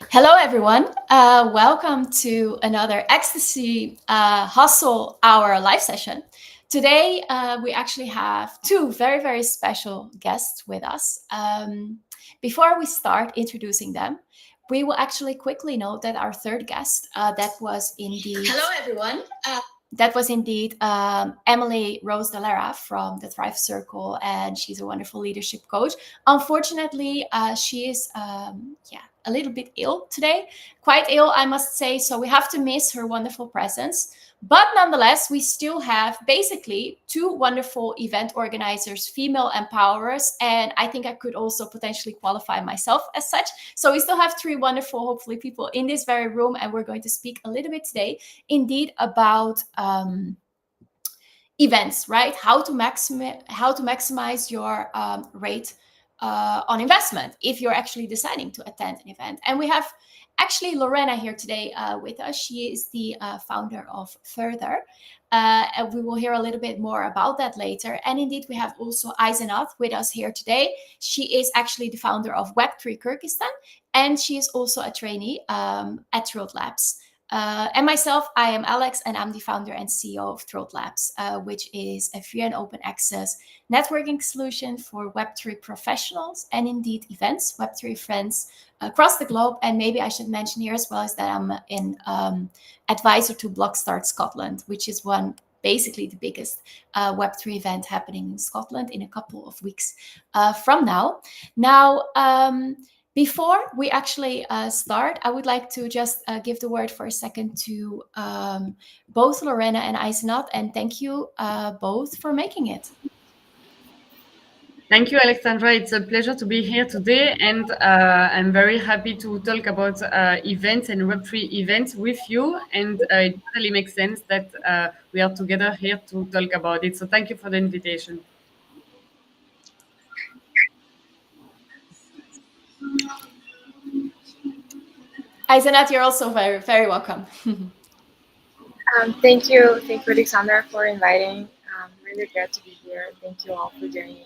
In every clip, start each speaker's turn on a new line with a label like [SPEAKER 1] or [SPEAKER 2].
[SPEAKER 1] Hello, everyone. Welcome to another EcstaSHE Hustle Hour live session. Today, we actually have two very, very special guests with us. Before we start introducing them, we will actually quickly note that our third guest, that was indeed...
[SPEAKER 2] Hello, everyone.
[SPEAKER 1] That was indeed Emily Rose Delera from the Thrive Circle, and she's a wonderful leadership coach. Unfortunately, she is a little bit ill today, quite ill, I must say. So we have to miss her wonderful presence. But nonetheless, we still have basically two wonderful event organizers, female empowerers, and I think I could also potentially qualify myself as such. So we still have three wonderful, hopefully, people in this very room, and we're going to speak a little bit today, indeed, about events, right? How to maximize your rate on investment if you're actually deciding to attend an event. And we have actually Lorena here today with us. She is the founder of Furt'Her. And we will hear a little bit more about that later. And indeed, we have also Aizenat with us here today. She is actually the founder of Web3 Kyrgyzstan, and she is also a trainee at Labs. And myself, I am Alex, and I'm the founder and CEO of Labs, which is a free and open access networking solution for Web3 professionals and indeed events, Web3 friends across the globe. And maybe I should mention here as well is that I'm an advisor to BlockStart Scotland, which is basically the biggest Web3 event happening in Scotland in a couple of weeks from now. Now, before we actually start, I would like to just give the word for a second to both Lorena and Aizenat, and thank you both for making it.
[SPEAKER 3] Thank you, Alexandra. It's a pleasure to be here today, and I'm very happy to talk about events and Web3 events with you, and it totally makes sense that we are together here to talk about it. So thank you for the invitation.
[SPEAKER 1] Aizenat, you're also very, very welcome.
[SPEAKER 2] Thank you, Alexandra, for inviting. I'm really glad to be here. Thank you all for joining.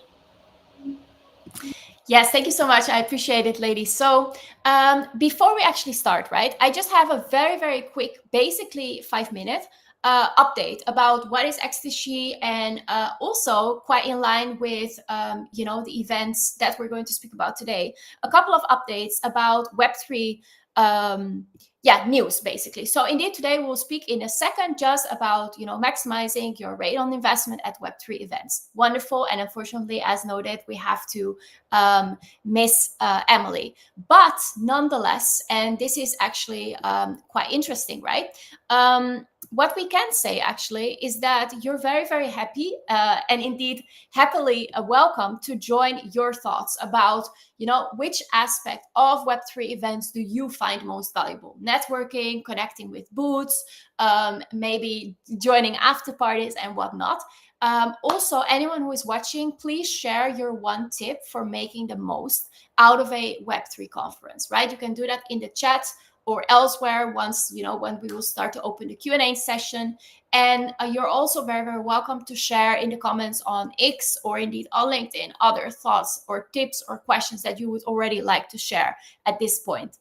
[SPEAKER 1] Yes, thank you so much. I appreciate it, ladies. So before we actually start, right, I just have a very, very quick, basically 5-minute update about what is EcstaSHE, and also quite in line with, the events that we're going to speak about today. A couple of updates about Web3 news, basically. So indeed, today we'll speak in a second just about, maximizing your rate on investment at Web3 events. Wonderful. And unfortunately, as noted, we have to miss Emily. But nonetheless, and this is actually quite interesting, right? What we can say actually is that you're very, very happy and indeed happily welcome to join your thoughts about, which aspect of Web3 events do you find most valuable? Networking, connecting with booths, maybe joining after parties and whatnot. Also, anyone who is watching, please share your one tip for making the most out of a Web3 conference, right? You can do that in the chat or elsewhere once, when we will start to open the Q&A session. And you're also very, very welcome to share in the comments on X or indeed on LinkedIn other thoughts or tips or questions that you would already like to share at this point.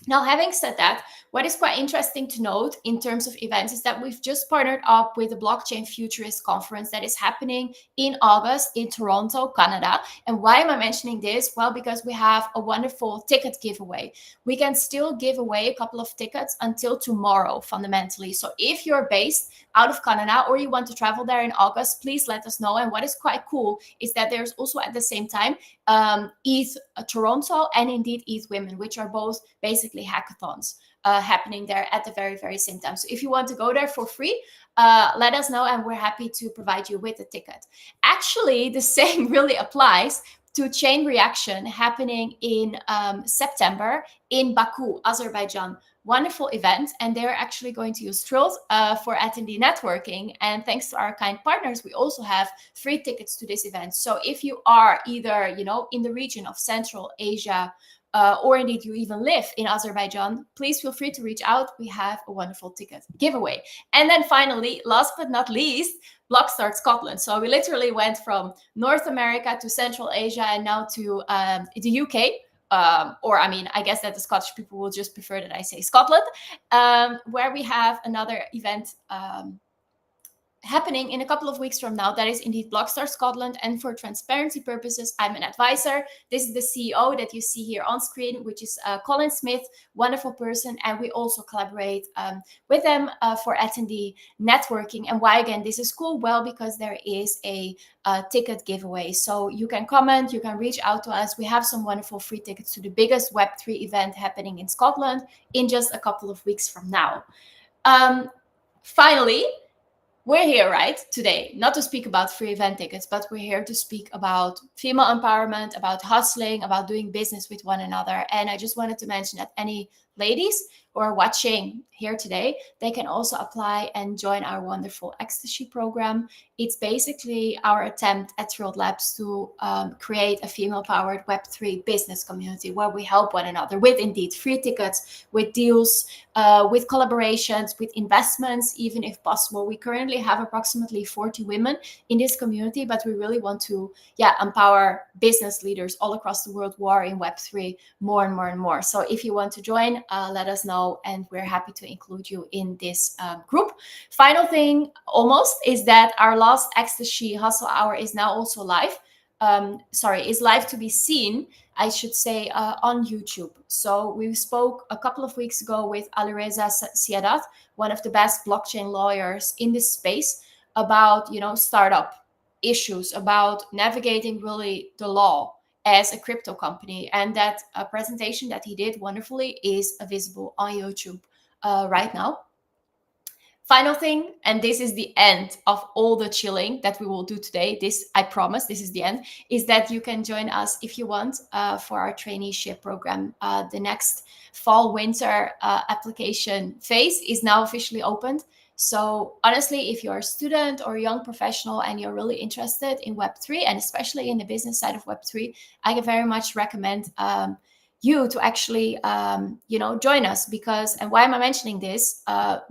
[SPEAKER 1] Now, having said that, what is quite interesting to note in terms of events is that we've just partnered up with the Blockchain Futurist Conference that is happening in August in Toronto, Canada. And why am I mentioning this? Well, because we have a wonderful ticket giveaway. We can still give away a couple of tickets until tomorrow, fundamentally. So if you're based out of Canada or you want to travel there in August, please let us know. And what is quite cool is that there's also at the same time ETH Toronto and indeed ETH Women, which are both basically hackathons happening there at the very, very same time. So if you want to go there for free, let us know and we're happy to provide you with a ticket. Actually, the same really applies to Chain Reaction happening in September in Baku, Azerbaijan. Wonderful event, and they're actually going to use Trills for attendee networking. And thanks to our kind partners, we also have free tickets to this event. So if you are either, in the region of Central Asia, or indeed you even live in Azerbaijan, please feel free to reach out. We have a wonderful ticket giveaway. And then finally, last but not least, BlockStart Scotland. So we literally went from North America to Central Asia and now to the UK. or I mean, I guess that the Scottish people will just prefer that I say Scotland, where we have another event happening in a couple of weeks from now. That is indeed BlockStart Scotland. And for transparency purposes, I'm an advisor. This is the CEO that you see here on screen, which is Colin Smith, wonderful person. And we also collaborate with them for attendee networking. And why, again, this is cool? Well, because there is a ticket giveaway. So you can comment, you can reach out to us. We have some wonderful free tickets to the biggest Web3 event happening in Scotland in just a couple of weeks from now. Finally, we're here, right, today, not to speak about free event tickets, but we're here to speak about female empowerment, about hustling, about doing business with one another. And I just wanted to mention that any ladies who are watching here today, they can also apply and join our wonderful EcstaSHE program. It's basically our attempt at Furt'Her Labs to create a female-powered Web3 business community where we help one another with indeed free tickets, with deals, with collaborations, with investments, even if possible. We currently have approximately 40 women in this community, but we really want to empower business leaders all across the world who are in Web3 more and more and more. So if you want to join, let us know, and we're happy to include you in this group. Final thing almost is that our last EcstaSHE Hustle Hour is now also live. Is live to be seen, I should say, on YouTube. So we spoke a couple of weeks ago with Alireza Siadat, one of the best blockchain lawyers in this space, about, you know, startup issues, about navigating really the law as a crypto company. And that presentation that he did wonderfully is visible on YouTube right now. Final thing, and this is the end of all the chilling that we will do today. This, I promise, this is the end, is that you can join us if you want for our traineeship program. The next fall-winter application phase is now officially opened. So honestly, if you're a student or a young professional and you're really interested in Web3, and especially in the business side of Web3, I can very much recommend you to actually, join us. Because, and why am I mentioning this?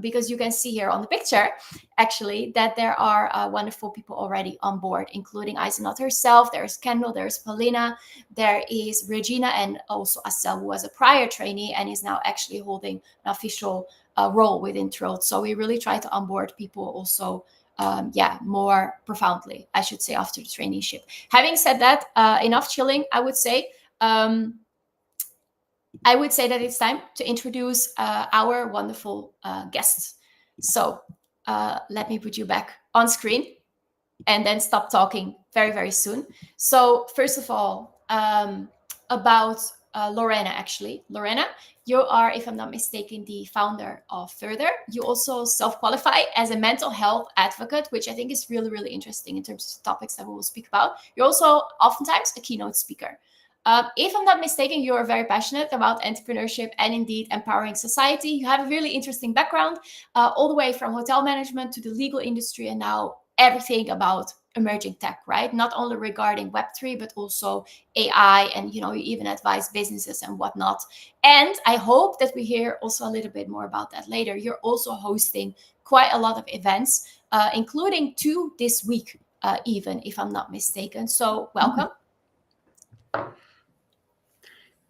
[SPEAKER 1] Because you can see here on the picture, actually, that there are wonderful people already on board, including Eisenot herself. There's Kendall, there's Paulina, there is Regina, and also Asel, who was a prior trainee and is now actually holding an official role within Throat. So we really try to onboard people also, more profoundly, I should say, after the traineeship. Having said that, enough chilling, I would say. I would say that it's time to introduce our wonderful guests. So let me put you back on screen and then stop talking very, very soon. So first of all, about Lorena, actually. Lorena, you are, if I'm not mistaken, the founder of Furt'Her. You also self-qualify as a mental health advocate, which I think is really, really interesting in terms of topics that we will speak about. You're also oftentimes a keynote speaker. If I'm not mistaken, you are very passionate about entrepreneurship and indeed empowering society. You have a really interesting background, all the way from hotel management to the legal industry, and now everything about emerging tech, right? Not only regarding Web3, but also AI, and you even advise businesses and whatnot. And I hope that we hear also a little bit more about that later. You're also hosting quite a lot of events, including 2 this week, even if I'm not mistaken. So welcome.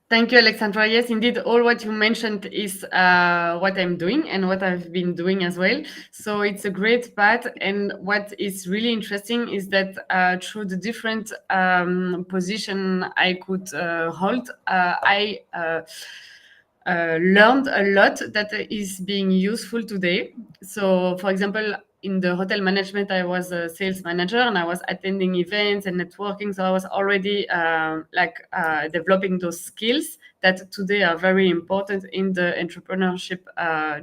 [SPEAKER 3] Thank you, Alexandra. Yes, indeed, all what you mentioned is what I'm doing and what I've been doing as well. So it's a great path. And what is really interesting is that through the different position I could hold, I learned a lot that is being useful today. So, for example, in the hotel management, I was a sales manager and I was attending events and networking. So I was already developing those skills that today are very important in the entrepreneurship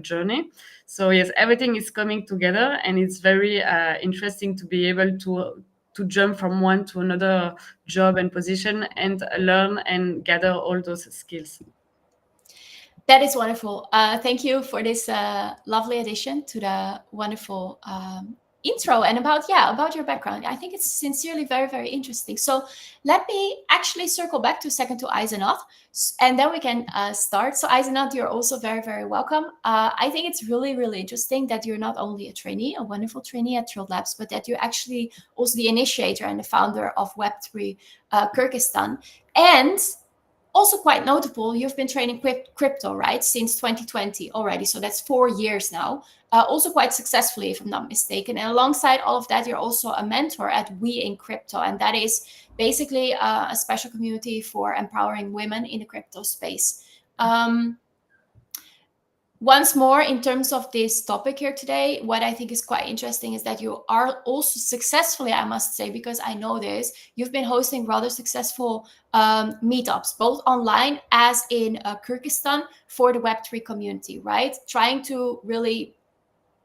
[SPEAKER 3] journey. So yes, everything is coming together, and it's very interesting to be able to jump from one to another job and position and learn and gather all those skills.
[SPEAKER 1] That is wonderful. Thank you for this lovely addition to the wonderful intro and about your background. I think it's sincerely very, very interesting. So let me actually circle back to a second to Eisenot, and then we can start. So Eisenot, you're also very, very welcome. I think it's really, really interesting that you're not only a trainee, a wonderful trainee at Furt'Her Labs, but that you're actually also the initiator and the founder of Web3 Kyrgyzstan. And Also quite notable, you've been trading crypto, right, since 2020 already. So that's 4 years now. Also quite successfully, if I'm not mistaken. And alongside all of that, you're also a mentor at We in Crypto. And that is basically a special community for empowering women in the crypto space. Once more, in terms of this topic here today, what I think is quite interesting is that you are also successfully, I must say, because I know this, you've been hosting rather successful meetups, both online as in Kyrgyzstan for the Web3 community, right? Trying to really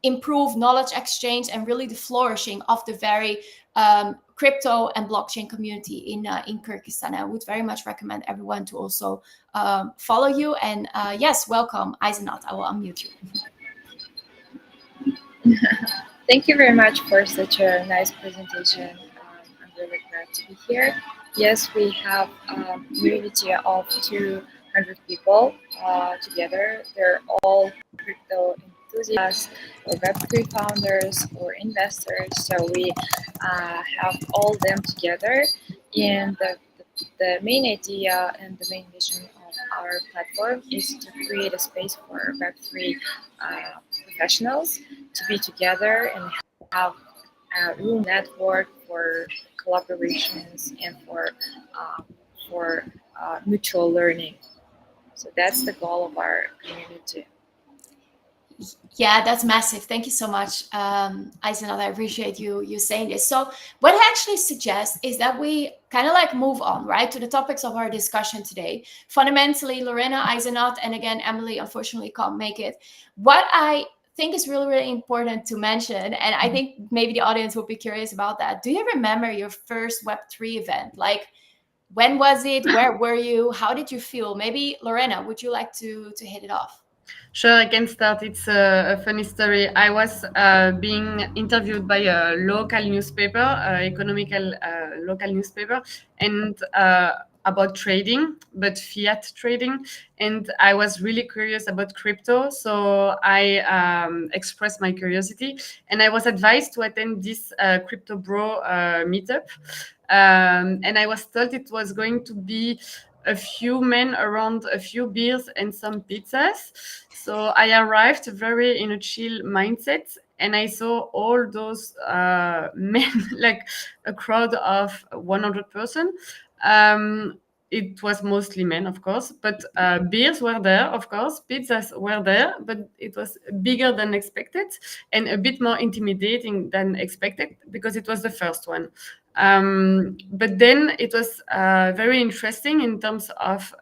[SPEAKER 1] improve knowledge exchange and really the flourishing of the very crypto and blockchain community in Kyrgyzstan. I would very much recommend everyone to also follow you. And yes, welcome, Aizenat. I will unmute you.
[SPEAKER 2] Thank you very much for such a nice presentation. I'm really glad to be here. Yes, we have a community of 200 people together. They're all crypto enthusiasts or Web3 founders or investors. So we have all them together. And the main idea and the main mission of our platform is to create a space for Web3 professionals to be together and have a room network for collaborations and for mutual learning. So that's the goal of our community.
[SPEAKER 1] Yeah, that's massive. Thank you so much, Aizenat. I appreciate you saying this. So what I actually suggest is that we kind of like move on, right, to the topics of our discussion today. Fundamentally, Lorena, Aizenat, and again, Emily unfortunately can't make it. What I think is really, really important to mention, and I think maybe the audience will be curious about that. Do you remember your first Web3 event? Like, when was it? Where were you? How did you feel? Maybe Lorena, would you like to hit it off?
[SPEAKER 3] Sure, I can start. It's a funny story. I was being interviewed by a local newspaper, economical local newspaper, and about trading, but fiat trading. And I was really curious about crypto, so I expressed my curiosity, and I was advised to attend this crypto bro meetup. And I was told it was going to be a few men around a few beers and some pizzas. So I arrived very in a chill mindset, and I saw all those men, like a crowd of 100 person. It was mostly men, of course, but beers were there, of course, pizzas were there, but it was bigger than expected and a bit more intimidating than expected because it was the first one. But then it was very interesting in terms of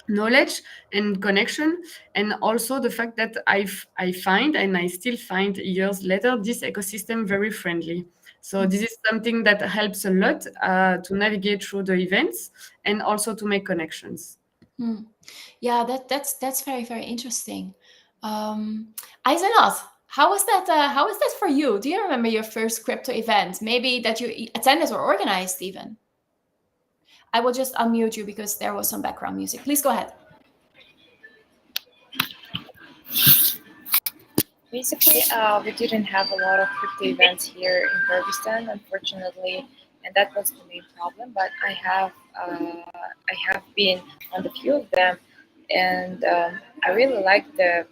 [SPEAKER 3] knowledge and connection, and also the fact that I find, and I still find years later, this ecosystem very friendly. So this is something that helps a lot to navigate through the events and also to make connections.
[SPEAKER 1] Yeah, that's very, very interesting. Aizenat, how was that? How was that for you? Do you remember your first crypto event? Maybe that you attended or organized even? I will just unmute you because there was some background music. Please go ahead.
[SPEAKER 2] Basically, we didn't have a lot of crypto events here in Kyrgyzstan, unfortunately, and that was the main problem. But I have been on a few of them, and I really like the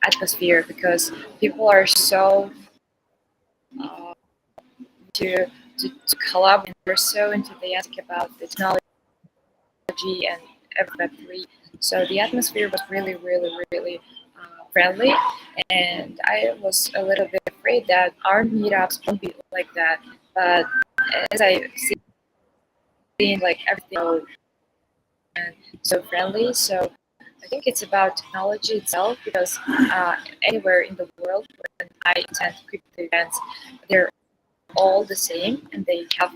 [SPEAKER 2] atmosphere because people are so to collab, and they're so enthusiastic about the technology and Web3. So the atmosphere was really, really, really friendly, and I was a little bit afraid that our meetups won't be like that. But as I see, like everything and so friendly, so I think it's about technology itself because anywhere in the world when I attend crypto events, they're all the same and they have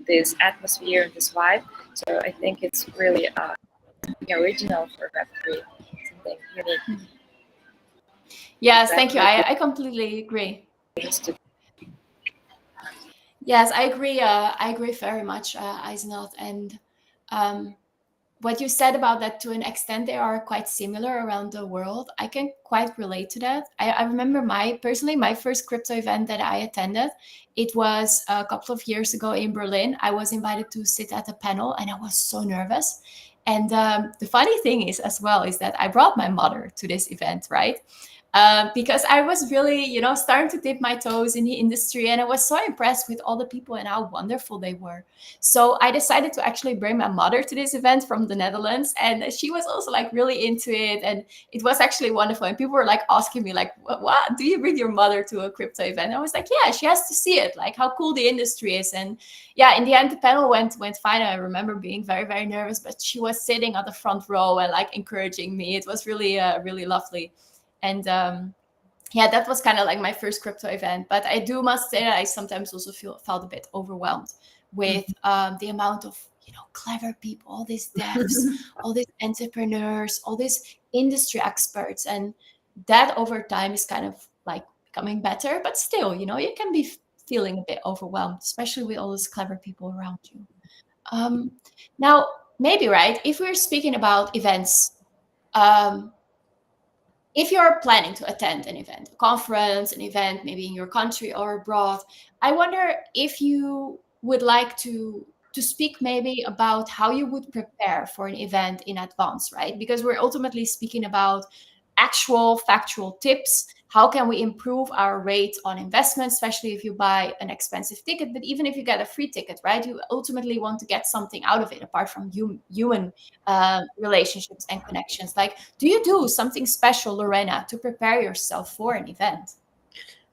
[SPEAKER 2] this atmosphere and this vibe. So I think it's really original for Web3, something unique.
[SPEAKER 1] Yes, thank you. I completely agree. Yes, I agree. I agree very much, Aizenat. And what you said about that, to an extent, they are quite similar around the world. I can quite relate to that. I remember personally, my first crypto event that I attended, it was a couple of years ago in Berlin. I was invited to sit at a panel and I was so nervous. And the funny thing is as well, is that I brought my mother to this event, right? Because I was really, starting to dip my toes in the industry, and I was so impressed with all the people and how wonderful they were. So I decided to actually bring my mother to this event from the Netherlands, and she was also like really into it, and it was actually wonderful. And people were like asking me like, "What? Do you bring your mother to a crypto event?" And I was like, "Yeah, she has to see it, like how cool the industry is." And yeah, in the end, the panel went fine. I remember being very, very nervous, but she was sitting at the front row and like encouraging me. It was really, really lovely. And yeah, that was kind of like my first crypto event. But I must say that I sometimes also felt a bit overwhelmed with the amount of clever people, all these devs, all these entrepreneurs, all these industry experts, and that over time is kind of like becoming better. But still, you can be feeling a bit overwhelmed, especially with all these clever people around you. Now, maybe, right, if we're speaking about events, if you're planning to attend an event, a conference, an event, maybe in your country or abroad, I wonder if you would like to speak maybe about how you would prepare for an event in advance, right? Because we're ultimately speaking about actual factual tips. How can we improve our rate on investment, especially if you buy an expensive ticket? But even if you get a free ticket, right, you ultimately want to get something out of it apart from human relationships and connections. Like, do you do something special, Lorena, to prepare yourself for an event?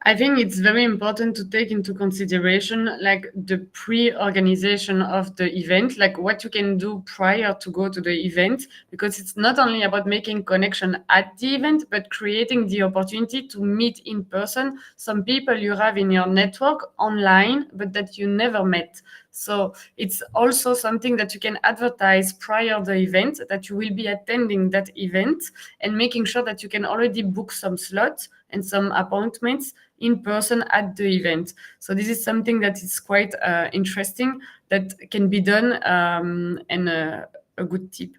[SPEAKER 3] I think it's very important to take into consideration like the pre-organization of the event, like what you can do prior to go to the event, because it's not only about making connection at the event, but creating the opportunity to meet in person some people you have in your network online, but that you never met. So it's also something that you can advertise prior the event, that you will be attending that event, and making sure that you can already book some slots and some appointments in person at the event. So this is something that is quite interesting that can be done, and a good tip.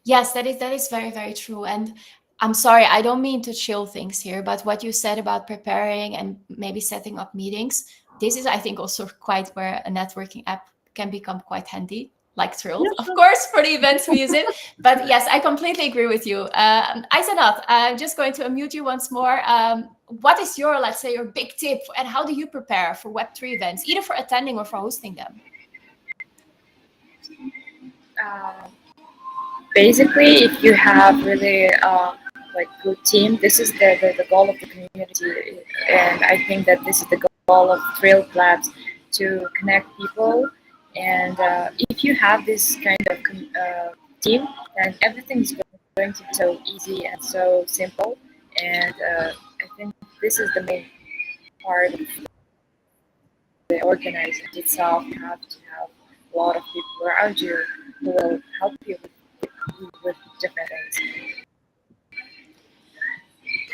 [SPEAKER 1] Yes, that is very, very true. And I'm sorry, I don't mean to chill things here, but what you said about preparing and maybe setting up meetings, this is, I think, also quite where a networking app can become quite handy, like Thrilled.
[SPEAKER 3] Yeah,
[SPEAKER 1] Of
[SPEAKER 3] sure.
[SPEAKER 1] course, for the events we use it. But yes, I completely agree with you. Aizenat, I'm just going to unmute you once more. What is your, let's say, your big tip, and how do you prepare for Web3 events, either for attending or for hosting them?
[SPEAKER 2] Basically, if you have really like good team, this is the goal of the community, and I think that this is the goal of Trail Labs, to connect people. And if you have this kind of team, then everything is going to be so easy and so simple. And I think this is the main part of the organizing itself. You have to have a lot of people around you who will help you with different things.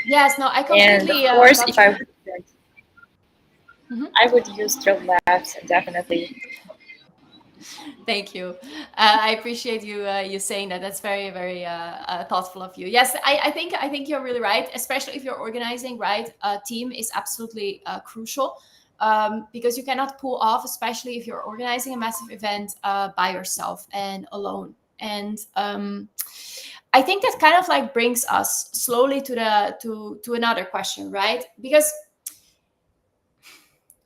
[SPEAKER 1] Yes, no, I
[SPEAKER 2] And
[SPEAKER 1] completely
[SPEAKER 2] of course,
[SPEAKER 1] got
[SPEAKER 2] if
[SPEAKER 1] you.
[SPEAKER 2] I would, I would use Trail Labs, definitely.
[SPEAKER 1] Thank you. I appreciate you saying that. That's very, very thoughtful of you. Yes, I think you're really right. Especially if you're organizing, right? A team is absolutely crucial, because you cannot pull off, especially if you're organizing a massive event by yourself and alone. And I think that kind of like brings us slowly to another question, right? Because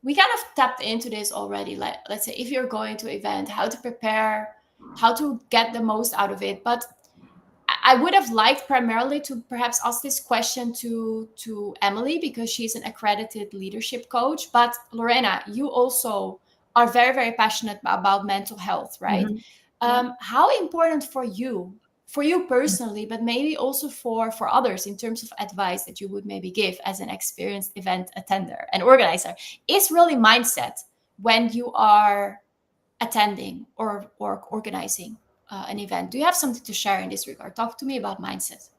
[SPEAKER 1] we kind of tapped into this already. Like, let's say if you're going to an event, how to prepare, how to get the most out of it. But I would have liked primarily to perhaps ask this question to Emily, because she's an accredited leadership coach. But Lorena, you also are very, very passionate about mental health, right? How important for you personally, but maybe also for others, in terms of advice that you would maybe give as an experienced event attender and organizer, is really mindset when you are attending or organizing an event? Do you have something to share in this regard? Talk to me about mindset.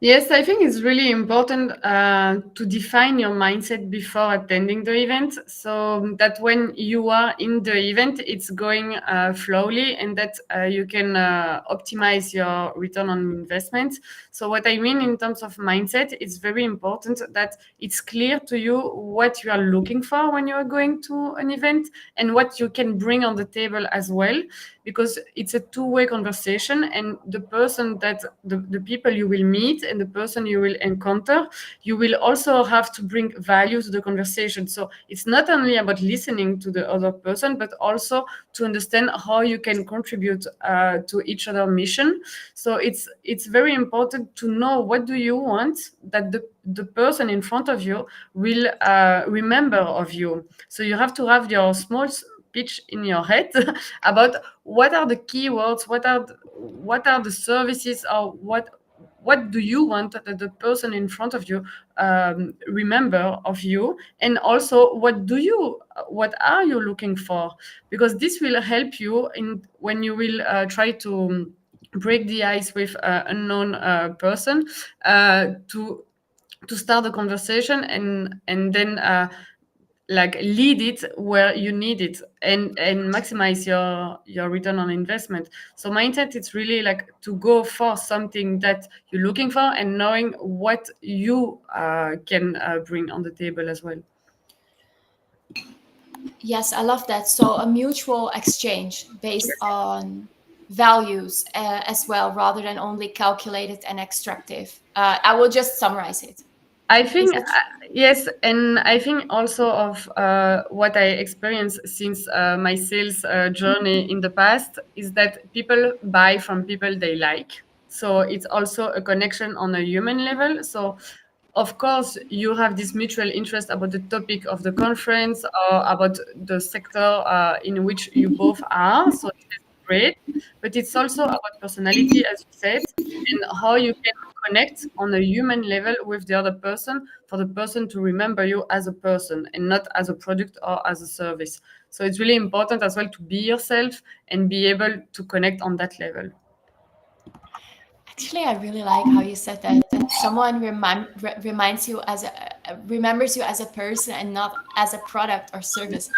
[SPEAKER 3] Yes, I think it's really important to define your mindset before attending the event, so that when you are in the event, it's going flowly, and that you can optimize your return on investment. So what I mean in terms of mindset, it's very important that it's clear to you what you are looking for when you are going to an event and what you can bring on the table as well, because it's a two-way conversation, and the person that the people you will meet and the person you will encounter, you will also have to bring value to the conversation. So it's not only about listening to the other person, but also to understand how you can contribute to each other mission. So it's very important to know what do you want that the person in front of you will remember of you. So you have to have your small pitch in your head about what are the keywords, what are the services, or what do you want that the person in front of you remember of you, and also what are you looking for, because this will help you in when you will try to break the ice with unknown person to start the conversation, and then like lead it where you need it, and maximize your return on investment. So mindset, it's really like to go for something that you're looking for and knowing what you can bring on the table as well.
[SPEAKER 1] Yes, I love that. So a mutual exchange based on values as well, rather than only calculated and extractive. I will just summarize it.
[SPEAKER 3] I
[SPEAKER 1] Is
[SPEAKER 3] think
[SPEAKER 1] that
[SPEAKER 3] yes, and I think also of what I experienced since my sales journey in the past is that people buy from people they like. So it's also a connection on a human level. So of course you have this mutual interest about the topic of the conference or about the sector in which you both are. So it is great, but it's also about personality, as you said, and how you can connect on a human level with the other person for the person to remember you as a person and not as a product or as a service. So it's really important as well to be yourself and be able to connect on that level.
[SPEAKER 1] actually, I really like how you said that someone reminds you as remembers you as a person and not as a product or service.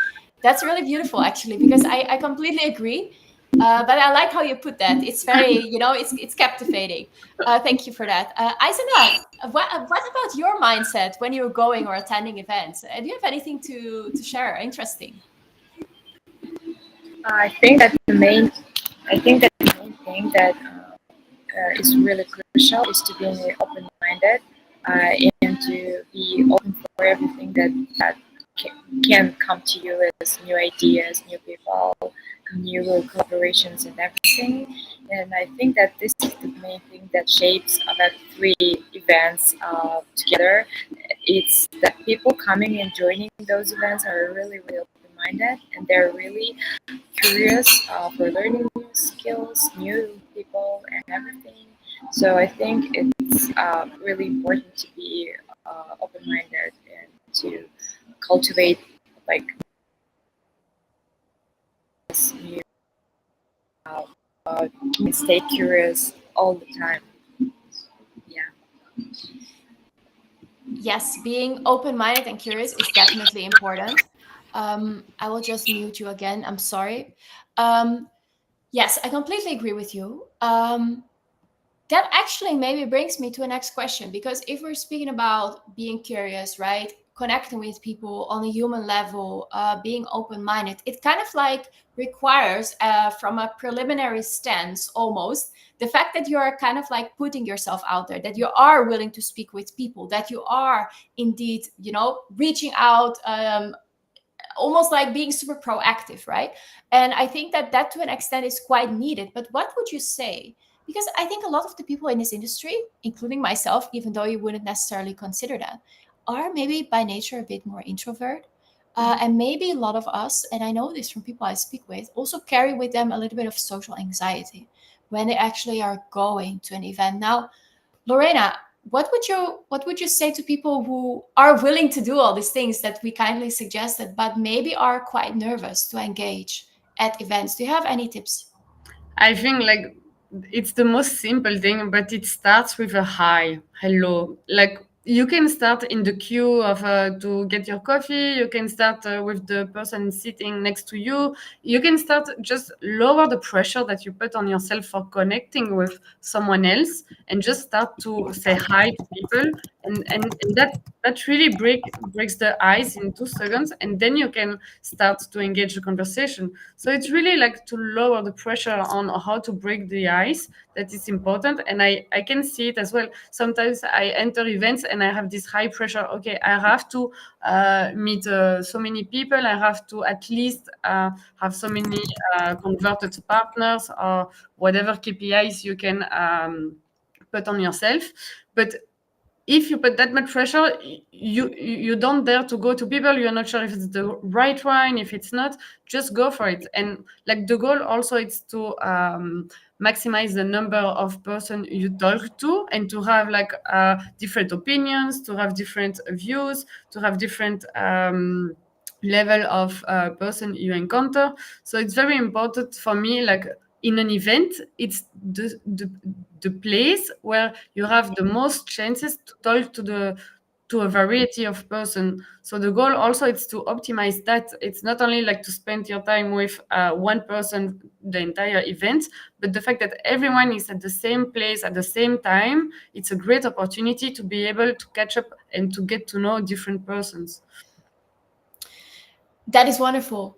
[SPEAKER 1] That's really beautiful, actually, because I completely agree. But I like how you put that. It's very, it's captivating. Thank you for that. Aizenat, what about your mindset when you're going or attending events? Do you have anything to share? Interesting.
[SPEAKER 2] I think that the main, I think that the main thing that is really crucial is to be open-minded and to be open for everything that can come to you as new ideas, new people, new collaborations, and everything. And I think that this is the main thing that shapes about three events together. It's that people coming and joining those events are really, really open-minded, and they're really curious for learning new skills, new people, and everything. So I think it's really important to be open-minded and to cultivate like this new, uh, stay curious all the time. Yeah.
[SPEAKER 1] Yes, being open-minded and curious is definitely important. I will just mute you again. I'm sorry. Yes, I completely agree with you. That actually maybe brings me to a next question, because if we're speaking about being curious, right, connecting with people on a human level, being open-minded, it kind of like requires from a preliminary stance almost the fact that you're kind of like putting yourself out there, that you are willing to speak with people, that you are indeed, reaching out, almost like being super proactive, right? And I think that to an extent is quite needed. But what would you say? Because I think a lot of the people in this industry, including myself, even though you wouldn't necessarily consider that, are maybe by nature a bit more introvert. And maybe a lot of us, and I know this from people I speak with, also carry with them a little bit of social anxiety when they actually are going to an event. Now, Lorena, what would you say to people who are willing to do all these things that we kindly suggested, but maybe are quite nervous to engage at events? Do you have any tips?
[SPEAKER 3] I think like it's the most simple thing, but it starts with a hi, hello. Like you can start in the queue of to get your coffee. You can start with the person sitting next to you. You can start just lower the pressure that you put on yourself for connecting with someone else, and just start to say hi to people. And that really breaks the ice in 2 seconds, and then you can start to engage the conversation. So it's really like to lower the pressure on how to break the ice. That is important. And I can see it as well. Sometimes I enter events and I have this high pressure. Okay, I have to meet so many people. I have to at least have so many converted partners, or whatever KPIs you can put on yourself. But if you put that much pressure, you don't dare to go to people. You're not sure if it's the right one. If it's not, just go for it. And like the goal also is to maximize the number of person you talk to, and to have like different opinions, to have different views, to have different level of person you encounter. So it's very important for me, like in an event, it's the place where you have the most chances to talk to a variety of person. So the goal also is to optimize that. It's not only like to spend your time with one person the entire event, but the fact that everyone is at the same place at the same time, it's a great opportunity to be able to catch up and to get to know different persons.
[SPEAKER 1] That is wonderful.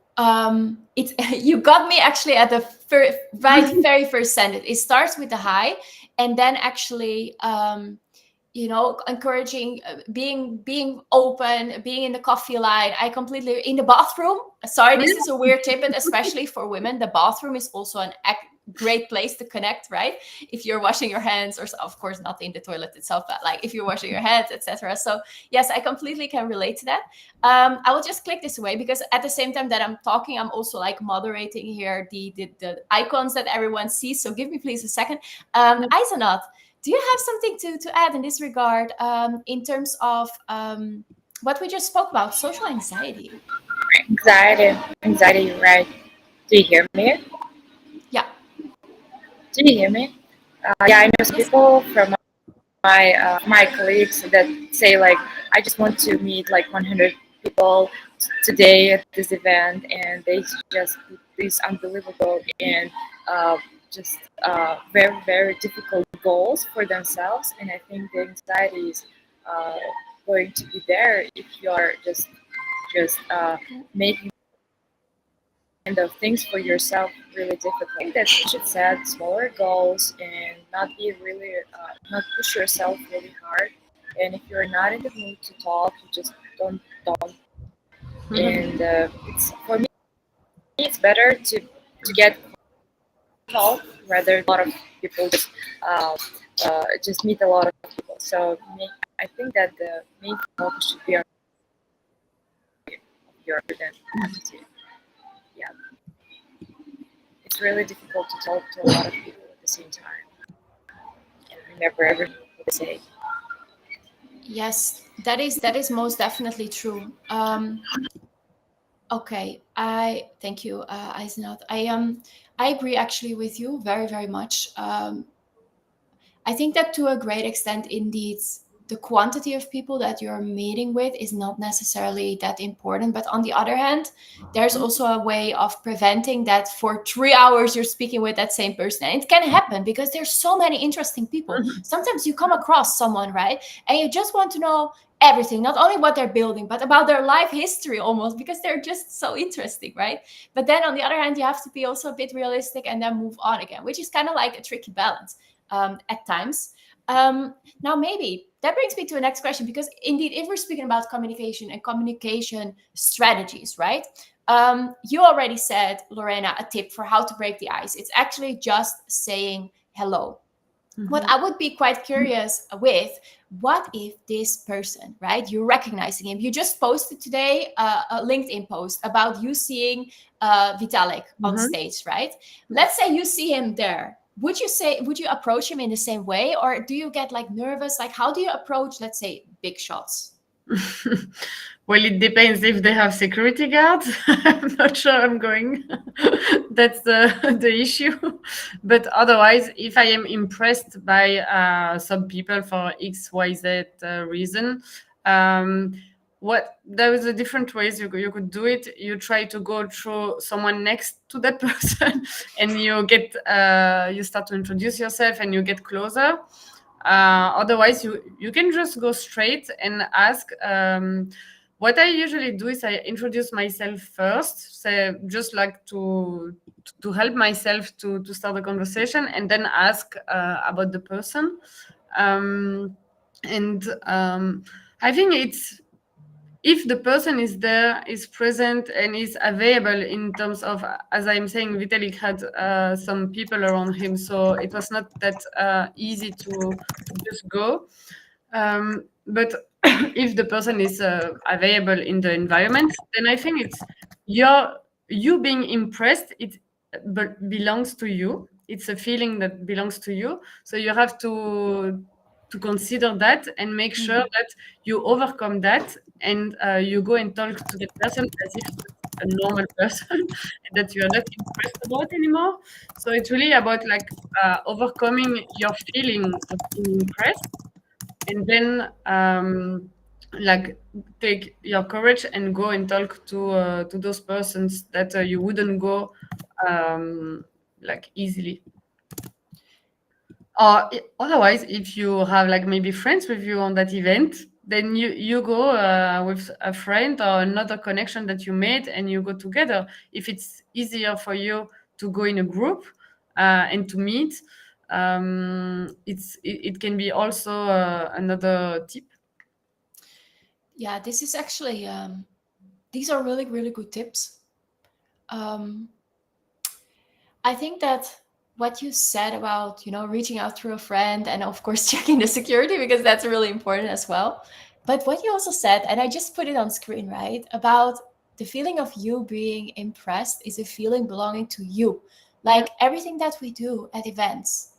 [SPEAKER 1] It's you got me actually at the very first sentence. It starts with the hi, and then actually, encouraging, being open, being in the coffee line. I completely in the bathroom. Sorry, this is a weird tip, but especially for women, the bathroom is also an great place to connect, right? If you're washing your hands, or of course not in the toilet itself, but like if you're washing your hands, etc. So yes, I completely can relate to that. I will just click this away, because at the same time that I'm talking, I'm also like moderating here the icons that everyone sees. So give me please a second. Eisenat, do you have something to add in this regard, in terms of what we just spoke about, social anxiety?
[SPEAKER 2] Anxiety, right? Do you hear me?
[SPEAKER 1] Yeah.
[SPEAKER 2] Do you hear me? Yeah, I know some people from my colleagues that say like, I just want to meet like 100 people today at this event, and they just put these unbelievable and just very very difficult goals for themselves. And I think the anxiety is going to be there if you're just making kind of things for yourself really difficult. I think that you should set smaller goals and not be really not push yourself really hard. And if you're not in the mood to talk, you just don't. And it's for me, it's better to get talk rather than a lot of people just meet a lot of people. So I think that the main focus should be on your attitude. Yeah, it's really difficult to talk to a lot of people at the same time and remember everything they say.
[SPEAKER 1] Yes, that is most definitely true. Okay, I thank you, Eisenat. I agree actually with you very, very much. I think that to a great extent, indeed, the quantity of people that you're meeting with is not necessarily that important. But on the other hand, there's also a way of preventing that for 3 hours you're speaking with that same person. And it can happen because there's so many interesting people. Sometimes you come across someone, right? And you just want to know everything, not only what they're building, but about their life history almost, because they're just so interesting, right? But then on the other hand, you have to be also a bit realistic and then move on again, which is kind of like a tricky balance. At times. Now, maybe that brings me to the next question, because indeed, if we're speaking about communication and communication strategies, right? You already said, Lorena, a tip for how to break the ice. It's actually just saying hello. What I would be quite curious with, what if this person, right, you're recognizing him, you just posted today a LinkedIn post about you seeing Vitalik on stage, right? Let's say you see him there. Would you approach him in the same way, or do you get like nervous? Like, how do you approach, let's say, big shots?
[SPEAKER 3] Well, it depends if they have security guards. I'm not sure I'm going. That's the issue. But otherwise, if I am impressed by some people for X, Y, Z reason, um, what there is a different ways you could do it. You try to go through someone next to that person, and you start to introduce yourself, and you get closer. Otherwise, you can just go straight and ask. What I usually do is I introduce myself first, say just like to help myself to start the conversation, and then ask about the person. And I think it's if the person is there, is present, and is available in terms of, as I'm saying, Vitalik had some people around him, so it was not that easy to just go. But if the person is available in the environment, then I think it's you being impressed. Belongs to you. It's a feeling that belongs to you. So you have to consider that and make sure that you overcome that, and you go and talk to the person as if it's a normal person and that you are not impressed about anymore. So it's really about like overcoming your feeling of being impressed, and then like take your courage and go and talk to those persons that you wouldn't go like easily. Or otherwise, if you have like maybe friends with you on that event, then you go with a friend or another connection that you made, and you go together. If it's easier for you to go in a group and to meet, it can be also another tip.
[SPEAKER 1] Yeah, this is actually these are really, really good tips. I think that what you said about, reaching out through a friend and of course checking the security, because that's really important as well. But what you also said, and I just put it on screen, right? About the feeling of you being impressed is a feeling belonging to you. Like everything that we do at events,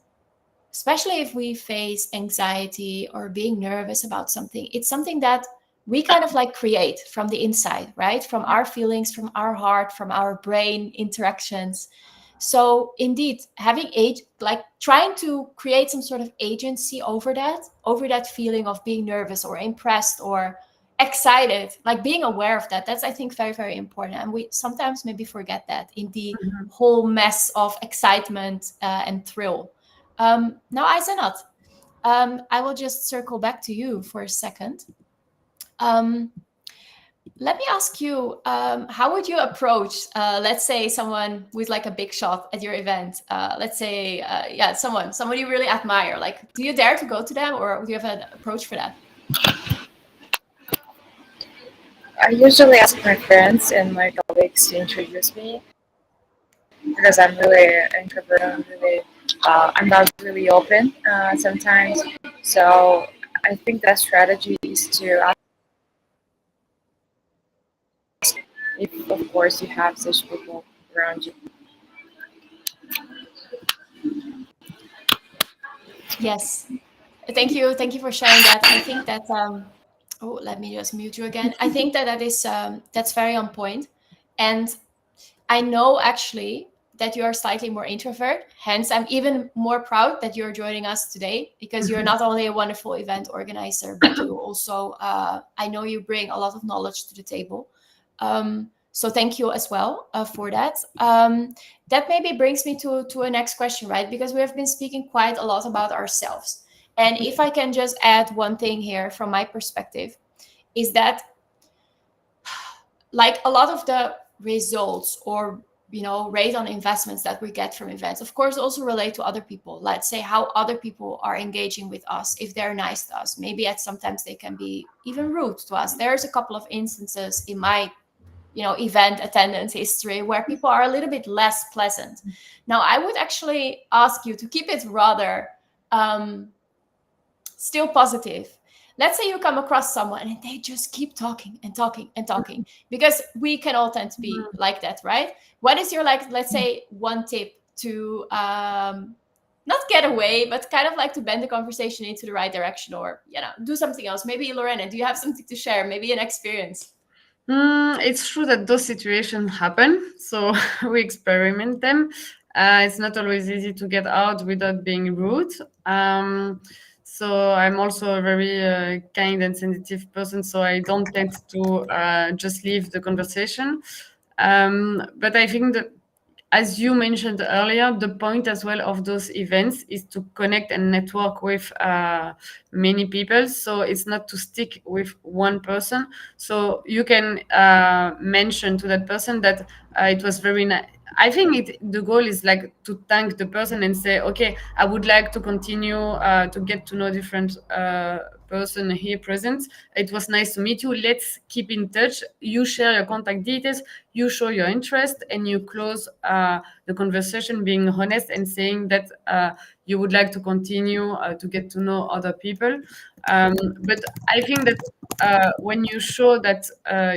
[SPEAKER 1] especially if we face anxiety or being nervous about something, it's something that we kind of like create from the inside, right? From our feelings, from our heart, from our brain interactions. So indeed, having like trying to create some sort of agency over that feeling of being nervous or impressed or excited, like being aware of that, that's, I think, very, very important. And we sometimes maybe forget that in the whole mess of excitement and thrill. Now, Aizenat, I will just circle back to you for a second. Let me ask you, how would you approach, let's say, someone who's like a big shot at your event? Let's say, someone you really admire. Like, do you dare to go to them, or do you have an approach for that?
[SPEAKER 2] I usually ask my friends and my colleagues to introduce me because I'm really introverted. I'm not really open sometimes. So I think that strategy is to ask if, of course, you have such people around you.
[SPEAKER 1] Yes. Thank you for sharing that. I think that oh, let me just mute you again. I think that is that's very on point. And I know actually that you are slightly more introvert. Hence, I'm even more proud that you're joining us today, because you're not only a wonderful event organizer, but you also, I know you bring a lot of knowledge to the table. So thank you as well for that. That maybe brings me to a next question, right? Because we have been speaking quite a lot about ourselves. And if I can just add one thing here from my perspective, is that like a lot of the results or rate on investments that we get from events, of course, also relate to other people. Let's say how other people are engaging with us, if they're nice to us. Maybe at sometimes they can be even rude to us. There's a couple of instances in my event attendance history where people are a little bit less pleasant. Now, I would actually ask you to keep it rather still positive. Let's say you come across someone and they just keep talking and talking and talking, because we can all tend to be like that, right? What is your, like, let's say, one tip to not get away, but kind of like to bend the conversation into the right direction, or do something else. Maybe Lorena, do you have something to share? Maybe an experience?
[SPEAKER 3] It's true that those situations happen, so we experiment them. It's not always easy to get out without being rude. So I'm also a very kind and sensitive person, so I don't tend to just leave the conversation. But I think that, as you mentioned earlier, the point as well of those events is to connect and network with many people. So it's not to stick with one person. So you can mention to that person that it was very nice. I think the goal is like to thank the person and say, okay, I would like to continue to get to know different person here present. It was nice to meet you. Let's keep in touch. You share your contact details, you show your interest, and you close the conversation being honest and saying that you would like to continue to get to know other people. But I think that when you show that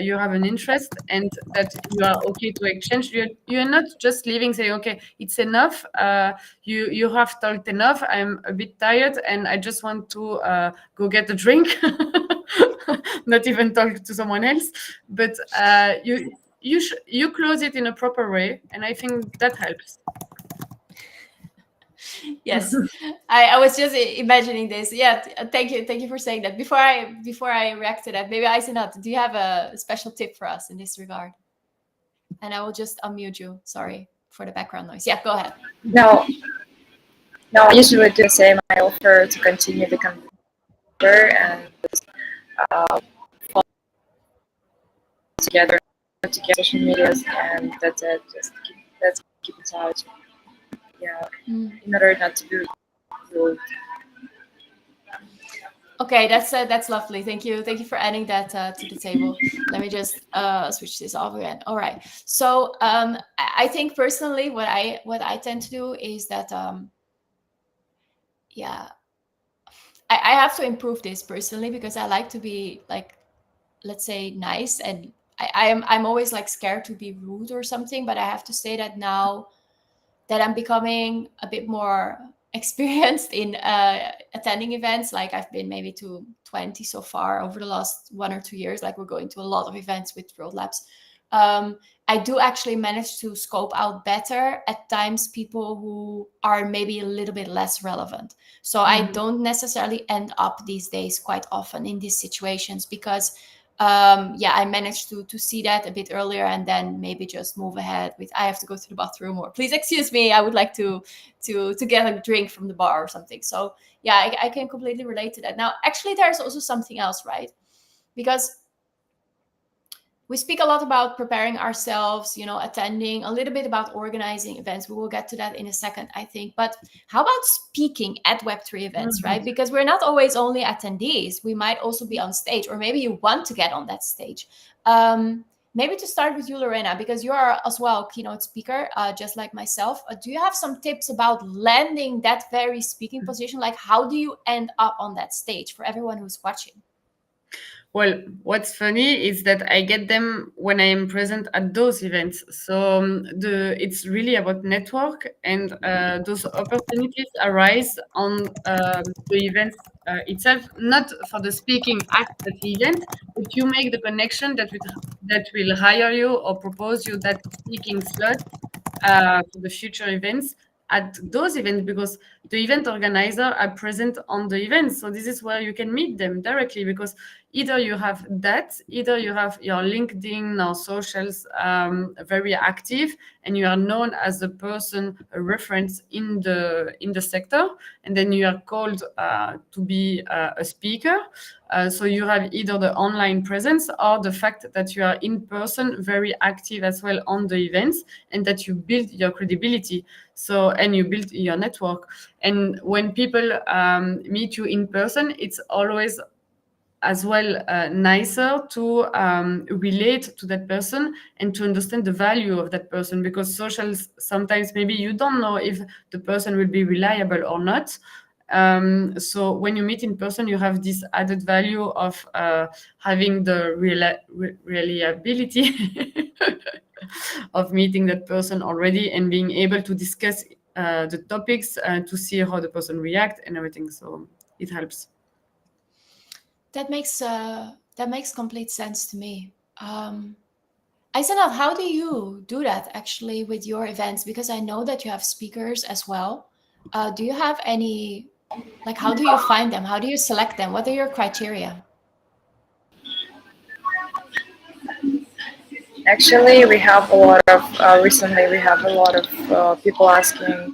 [SPEAKER 3] you have an interest and that you are okay to exchange, you're not just leaving saying, okay, it's enough. You have talked enough. I'm a bit tired and I just want to go get a drink, not even talk to someone else. But you close it in a proper way, and I think that helps.
[SPEAKER 1] Yes, I was just imagining this. Yeah, thank you for saying that. Before I react to that, maybe Aisenat, do you have a special tip for us in this regard? And I will just unmute you. Sorry for the background noise. Yeah, go ahead.
[SPEAKER 2] No, I usually do the same. I offer to continue the conversation and follow together social medias, and that's it. Let's keep in touch. Yeah, in order not to be rude.
[SPEAKER 1] Okay, that's lovely. Thank you for adding that to the table. Let me just switch this off again. All right. So I think personally, what I tend to do is that yeah, I have to improve this personally, because I like to be, like, let's say, nice, and I'm always like scared to be rude or something. But I have to say that now that I'm becoming a bit more experienced in attending events, like I've been maybe to 20 so far over the last 1 or 2 years. Like, we're going to a lot of events with World Labs. I do actually manage to scope out better at times people who are maybe a little bit less relevant. So I don't necessarily end up these days quite often in these situations, because I managed to see that a bit earlier, and then maybe just move ahead with, I have to go to the bathroom, or please excuse me, I would like to get a drink from the bar or something. So yeah, I can completely relate to that. Now, actually, there's also something else, right? Because we speak a lot about preparing ourselves, attending, a little bit about organizing events. We will get to that in a second, I think. But how about speaking at Web3 events, right? Because we're not always only attendees. We might also be on stage, or maybe you want to get on that stage. Maybe to start with you, Lorena, because you are as well a keynote speaker, just like myself. Do you have some tips about landing that very speaking position? Like, how do you end up on that stage for everyone who's watching?
[SPEAKER 3] Well, what's funny is that I get them when I am present at those events. So it's really about network, and those opportunities arise on the events itself, not for the speaking at the event, but you make the connection that will hire you or propose you that speaking slot for the future events at those events, because the event organizer are present on the events. So this is where you can meet them directly, because either you have your LinkedIn or socials very active, and you are known as a person, a reference in the sector, and then you are called to be a speaker. So you have either the online presence or the fact that you are in person, very active as well on the events, and that you build your credibility. So, and you build your network. And when people meet you in person, it's always as well nicer to relate to that person and to understand the value of that person, because socials, sometimes maybe you don't know if the person will be reliable or not. So when you meet in person, you have this added value of having the reliability of meeting that person already, and being able to discuss the topics to see how the person react and everything. So it helps.
[SPEAKER 1] That makes complete sense to me. Aisanat, how do you do that actually with your events? Because I know that you have speakers as well. Do you have any, like, how do you find them? How do you select them? What are your criteria?
[SPEAKER 2] Actually, we have a lot of recently we have a lot of people asking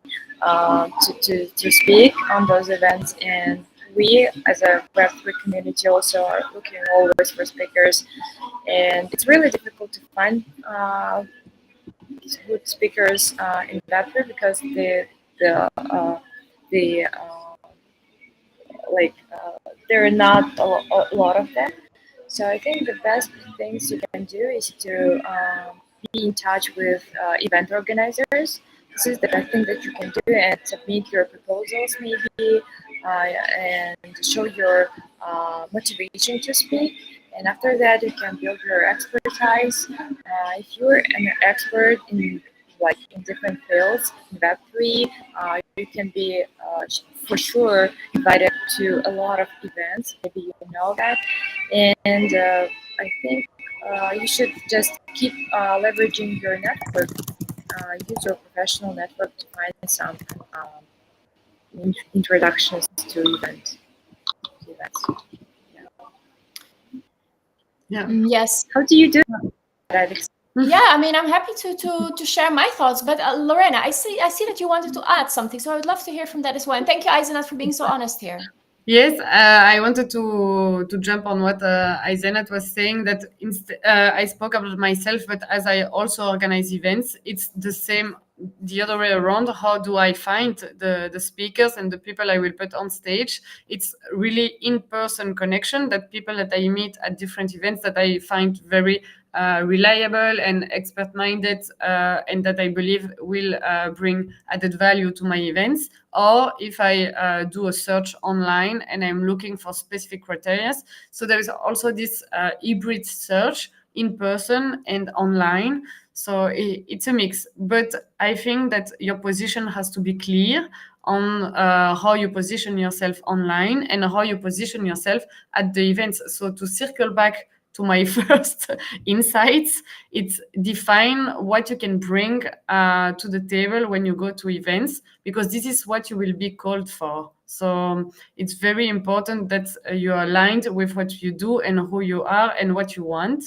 [SPEAKER 2] to speak on those events, and we as a Web3 community also are looking always for speakers, and it's really difficult to find good speakers in Web3 because the like there are not a lot of them. So I think the best things you can do is to be in touch with event organizers. This is the best thing that you can do, and submit your proposals maybe, and show your motivation to speak. And after that, you can build your expertise. If you're an expert in in different fields, in Web3, you can be for sure invited to a lot of events. Maybe you know that, and I think you should just keep leveraging your network. Use your professional network to find some introductions to events.
[SPEAKER 3] Yeah.
[SPEAKER 1] Yes.
[SPEAKER 2] How do you do that, Alex?
[SPEAKER 1] Yeah, I mean, I'm happy to share my thoughts. But Lorena, I see that you wanted to add something, so I would love to hear from that as well. And thank you, Aisanat, for being so honest here.
[SPEAKER 3] Yes, I wanted to jump on what Aizenat was saying, that I spoke about myself, but as I also organize events, it's the same the other way around. How do I find the speakers and the people I will put on stage? It's really in-person connection, that people that I meet at different events that I find very reliable and expert-minded, and that I believe will bring added value to my events. Or if I do a search online and I'm looking for specific criteria. So there is also this hybrid search, in person and online. So it's a mix. But I think that your position has to be clear on how you position yourself online and how you position yourself at the events. So to circle back to my first insights, it's define what you can bring to the table when you go to events, because this is what you will be called for. So it's very important that you are aligned with what you do and who you are and what you want,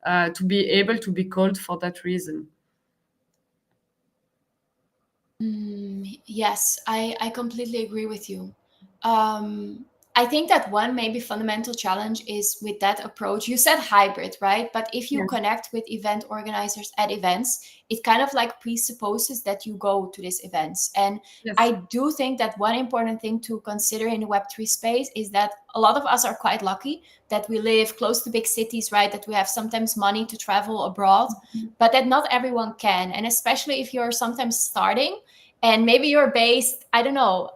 [SPEAKER 3] to be able to be called for that reason.
[SPEAKER 1] Yes, I completely agree with you. I think that one maybe fundamental challenge is with that approach. You said hybrid, right? But if you
[SPEAKER 3] Yeah.
[SPEAKER 1] connect with event organizers at events, it kind of like presupposes that you go to these events. And
[SPEAKER 3] Yes.
[SPEAKER 1] I do think that one important thing to consider in the Web3 space is that a lot of us are quite lucky that we live close to big cities, right? That we have sometimes money to travel abroad, but that not everyone can. And especially if you're sometimes starting, and maybe you're based, I don't know,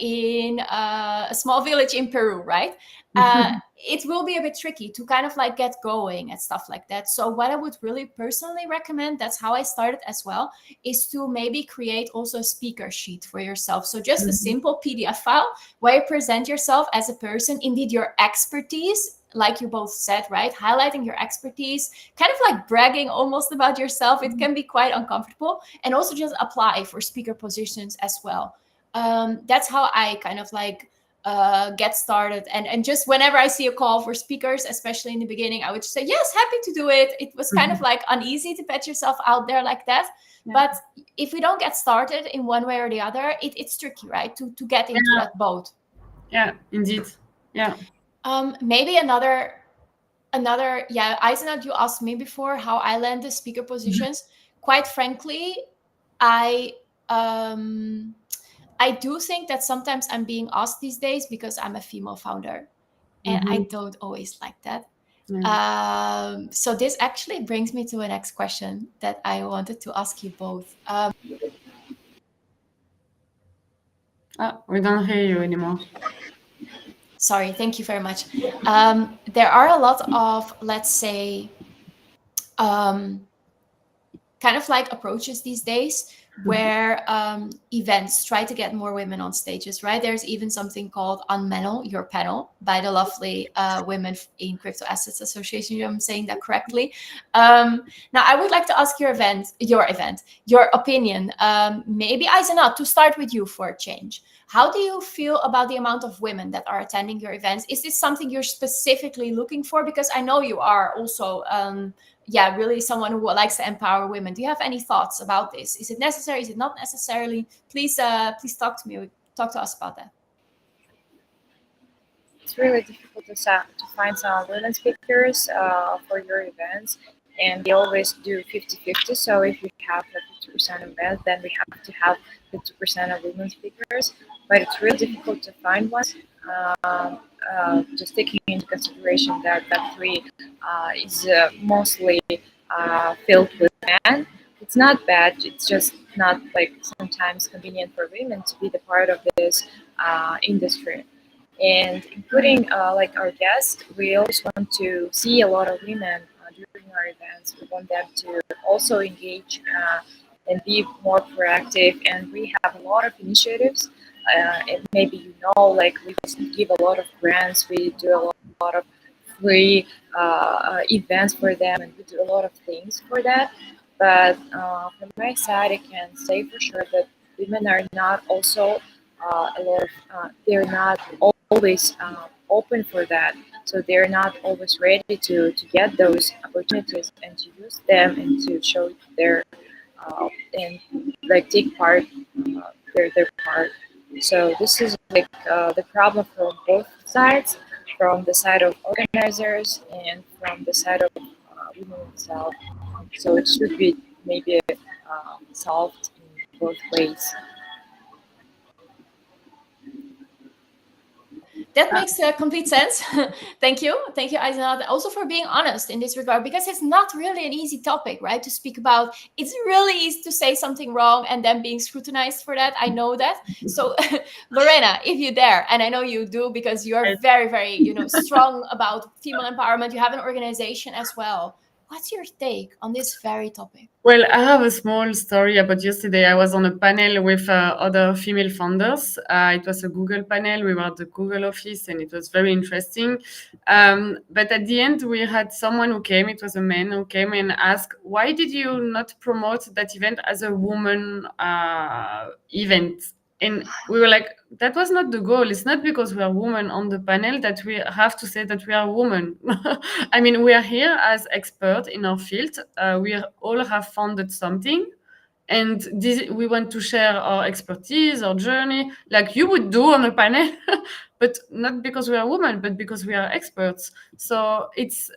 [SPEAKER 1] in a small village in Peru, right? It will be a bit tricky to kind of like get going and stuff like that. So what I would really personally recommend, that's how I started as well, is to maybe create also a speaker sheet for yourself. So just a simple PDF file where you present yourself as a person, indeed your expertise, like you both said, right? Highlighting your expertise, kind of like bragging almost about yourself. It can be quite uncomfortable. And also just apply for speaker positions as well. That's how I kind of like get started. And just whenever I see a call for speakers, especially in the beginning, I would just say, yes, happy to do it. It was kind of like uneasy to put yourself out there like that. Yeah. But if we don't get started in one way or the other, it's tricky, right? To get into that boat.
[SPEAKER 3] Yeah, indeed. Yeah.
[SPEAKER 1] Maybe another, Aisanat, you asked me before how I land the speaker positions. Quite frankly, I do think that sometimes I'm being asked these days because I'm a female founder, and I don't always like that. So this actually brings me to the next question that I wanted to ask you both.
[SPEAKER 3] We don't hear you anymore.
[SPEAKER 1] Sorry, thank you very much. There are a lot of, let's say, kind of like approaches these days where events try to get more women on stages, right? There's even something called Unmanel Your Panel by the lovely women in Crypto Assets Association. I'm saying that correctly. Now, I would like to ask your opinion. Maybe Aizenat, to start with you for a change. How do you feel about the amount of women that are attending your events? Is this something you're specifically looking for? Because I know you are also really someone who likes to empower women. Do you have any thoughts about this? Is it necessary? Is it not necessarily? Please talk to us about that.
[SPEAKER 2] It's really difficult to find some women speakers for your events, and they always do 50-50. So if we have 50% of men, then we have to have 50% of women speakers. But it's really difficult to find one. Just taking into consideration that Web3 is mostly filled with men. It's not bad. It's just not like sometimes convenient for women to be the part of this industry. And including like our guests, we also want to see a lot of women during our events. We want them to also engage and be more proactive. And we have a lot of initiatives. And maybe you know, like we give a lot of grants. We do a lot of free events for them, and we do a lot of things for that. But from my side, I can say for sure that women are not also a lot of they're not always open for that, so they're not always ready to get those opportunities and to use them and to show their and like take part their part. So this is like the problem from both sides, from the side of organizers and from the side of women itself. So it should be maybe solved in both ways.
[SPEAKER 1] That makes complete sense. Thank you, Aizenat, also for being honest in this regard, because it's not really an easy topic, right, to speak about. It's really easy to say something wrong and then being scrutinized for that. I know that. So, Lorena, if you dare, and I know you do because you are very, very, strong about female empowerment. You have an organization as well. What's your take on this very topic?
[SPEAKER 3] Well, I have a small story about yesterday. I was on a panel with other female founders. It was a Google panel. We were at the Google office, and it was very interesting. But at the end, we had someone who came. It was a man who came and asked, "Why did you not promote that event as a woman event?" And we were like, that was not the goal. It's not because we are women on the panel that we have to say that we are women. I mean, we are here as experts in our field. We all have founded something. And we want to share our expertise, our journey, like you would do on a panel, but not because we are women, but because we are experts. So it's...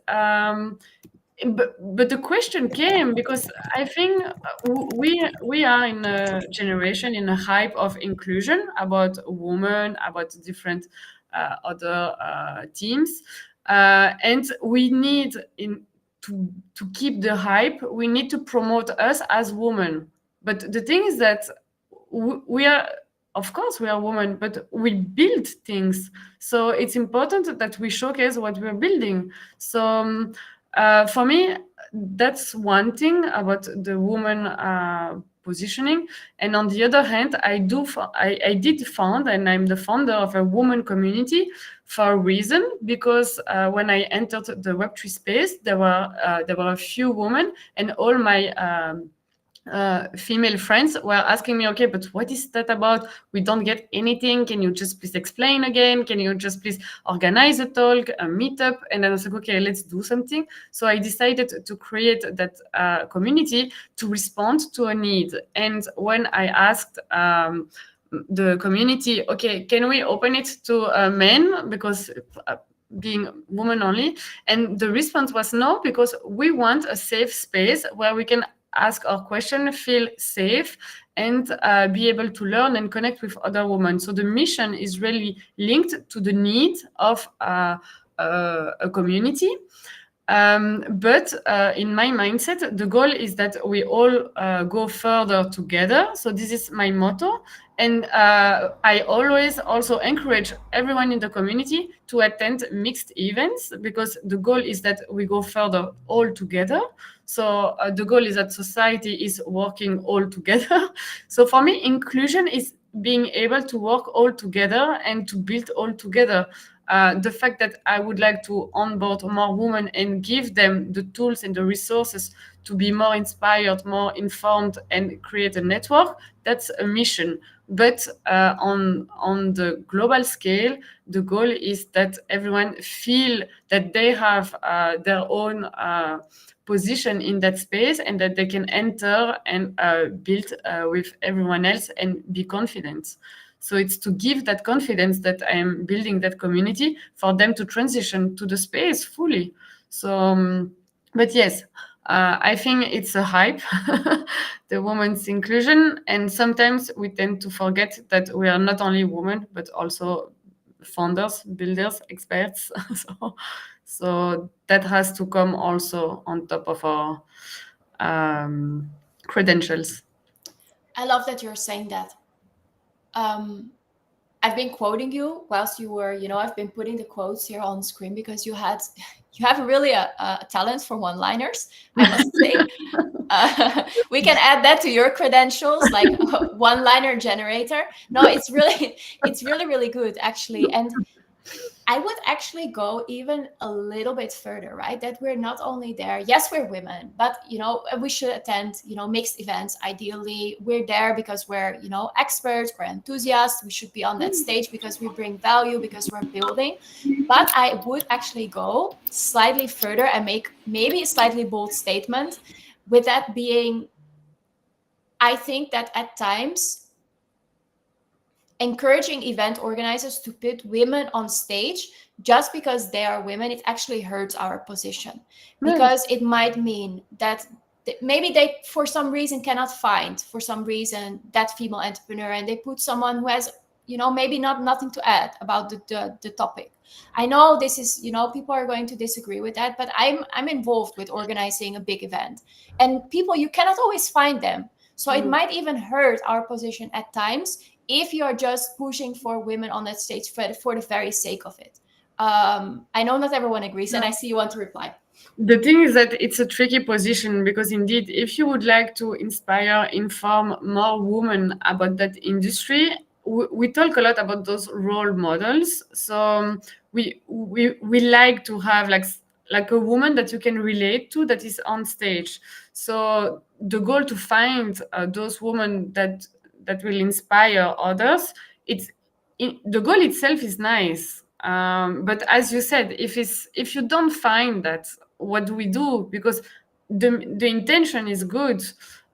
[SPEAKER 3] But the question came because I think we are in a generation, in a hype of inclusion about women, about different other teams, and we need to keep the hype. We need to promote us as women. But the thing is that we are. Of course, we are women, but we build things. So it's important that we showcase what we're building. So for me, that's one thing about the woman positioning. And on the other hand, I did found, and I'm the founder of a woman community for a reason, because when I entered the Web3 space, there were a few women, and all my female friends were asking me, okay, but what is that about? We don't get anything. Can you just please explain again? Can you just please organize a talk, a meetup? And then I was like, okay, let's do something. So I decided to create that community to respond to a need. And when I asked the community, okay, can we open it to men? Because being woman only. And the response was no, because we want a safe space where we can ask our question, feel safe, and be able to learn and connect with other women. So the mission is really linked to the need of a community. But in my mindset, the goal is that we all go further together. So this is my motto. And I always also encourage everyone in the community to attend mixed events, because the goal is that we go further all together. So the goal is that society is working all together. So for me, inclusion is being able to work all together and to build all together. The fact that I would like to onboard more women and give them the tools and the resources to be more inspired, more informed, and create a network, that's a mission. But on the global scale, the goal is that everyone feel that they have their own position in that space, and that they can enter and build with everyone else and be confident. So it's to give that confidence that I'm building that community for them to transition to the space fully. So, but yes, I think it's a hype, the women's inclusion. And sometimes we tend to forget that we are not only women, but also founders, builders, experts. So that has to come also on top of our credentials.
[SPEAKER 1] I love that you're saying that. I've been quoting you whilst you were, I've been putting the quotes here on screen because you have really a talent for one-liners, I must say. We can add that to your credentials, like one-liner generator. No, it's really good, actually. And I would actually go even a little bit further, right? That we're not only there, yes, we're women, but, we should attend, mixed events. Ideally, we're there because we're, experts, we're enthusiasts. We should be on that stage because we bring value, because we're building. But I would actually go slightly further and make maybe a slightly bold statement, with that being, I think that at times, encouraging event organizers to put women on stage just because they are women, it actually hurts our position. Because it might mean that maybe they, for some reason, cannot find, for some reason, that female entrepreneur, and they put someone who has, maybe nothing to add about the topic. I know this is, people are going to disagree with that, but I'm involved with organizing a big event, and people, you cannot always find them. So it might even hurt our position at times if you're just pushing for women on that stage for the very sake of it. I know not everyone agrees, and I see you want to reply.
[SPEAKER 3] The thing is that it's a tricky position, because indeed, if you would like to inspire, inform more women about that industry, we talk a lot about those role models. So we like to have like a woman that you can relate to, that is on stage. So the goal to find those women that will inspire others, the goal itself is nice. But as you said, if you don't find that, what do we do? Because the intention is good.